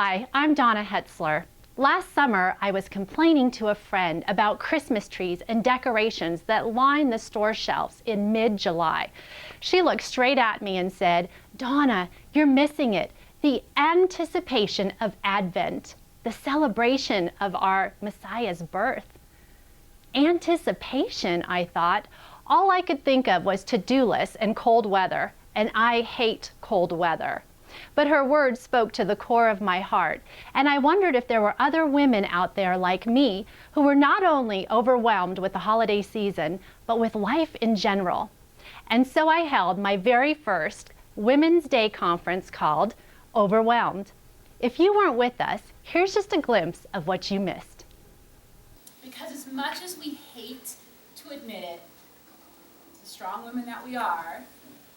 Hi, I'm Donna Hetzler. Last summer, I was complaining to a friend about Christmas trees and decorations that line the store shelves in mid-July. She looked straight at me and said, "Donna, you're missing it. The anticipation of Advent, the celebration of our Messiah's birth." Anticipation, I thought. All I could think of was to-do lists and cold weather, and I hate cold weather. But her words spoke to the core of my heart, and I wondered if there were other women out there like me who were not only overwhelmed with the holiday season, but with life in general. And so I held my very first Women's Day conference called Overwhelmed. If you weren't with us, here's just a glimpse of what you missed. Because as much as we hate to admit it, the strong women that we are,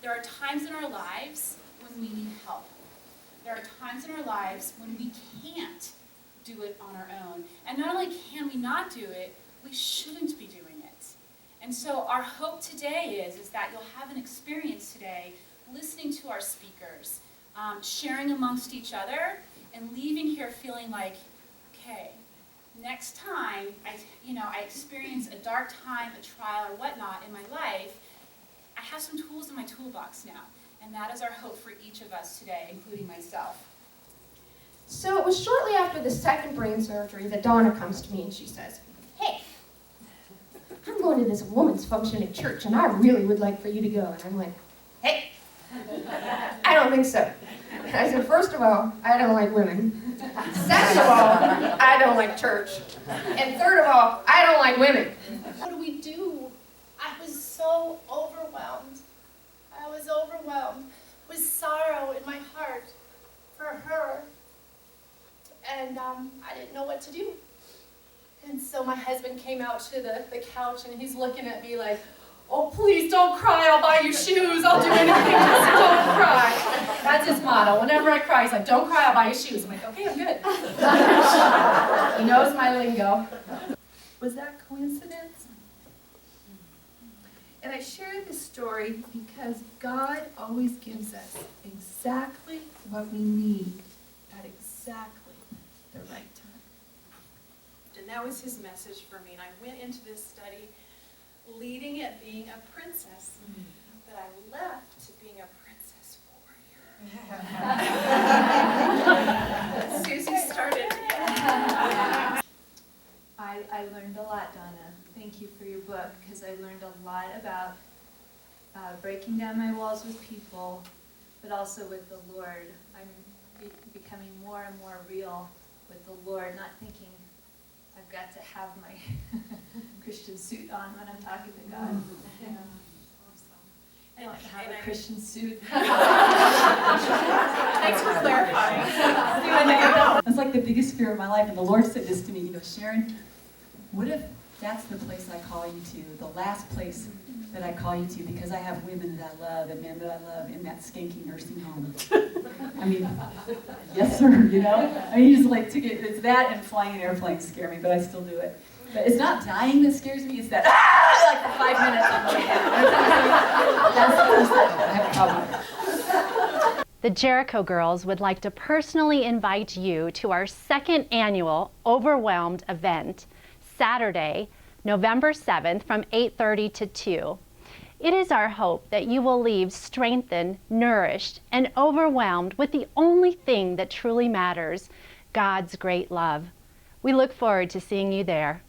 there are times in our lives when we need help. There are times in our lives when we can't do it on our own. And not only can we not do it, we shouldn't be doing it. And so our hope today is that you'll have an experience today listening to our speakers, sharing amongst each other, and leaving here feeling like, okay, next time I experience a dark time, a trial, or whatnot in my life, I have some tools in my toolbox now. And that is our hope for each of us today, including myself. So it was shortly after the second brain surgery that Donna comes to me and she says, "Hey, I'm going to this woman's function at church and I really would like for you to go." And I'm like, "Hey, I don't think so." And I said, "First of all, I don't like women. Second of all, I don't like church. And third of all, I don't like women." What do we do? I was so overwhelmed. I was overwhelmed with sorrow in my heart for her. And I didn't know what to do. And so my husband came out to the couch and he's looking at me like, "Oh, please don't cry, I'll buy you shoes, I'll do anything, just don't cry." That's his motto. Whenever I cry, he's like, "Don't cry, I'll buy you shoes." I'm like, "Okay, I'm good." He knows my lingo. Was that coincidence? And I share this story because God always gives us exactly what we need at exactly the right time. And that was his message for me. And I went into this study leading it being a princess, but I left to being a princess warrior. Susie started. I learned a lot, Donna. Thank you for your book, because I learned a lot about breaking down my walls with people, but also with the Lord. I'm becoming more and more real with the Lord, not thinking I've got to have my Christian suit on when I'm talking to God. Yeah. Awesome. I don't have a Christian suit. Thanks for clarifying. That's like the biggest fear of my life, and the Lord said this to me, Sharon, what if that's the place I call you to, the last place that I call you to, because I have women that I love and men that I love in that skanky nursing home. I mean, yes sir, I mean, he's like, it's that and flying an airplane scare me, but I still do it. But it's not dying that scares me, it's that, like for 5 minutes I'm like that. That's the first thing I have a problem with. The Jericho Girls would like to personally invite you to our second annual Overwhelmed event, Saturday, November 7th from 8:30 to 2. It is our hope that you will leave strengthened, nourished, and overwhelmed with the only thing that truly matters, God's great love. We look forward to seeing you there.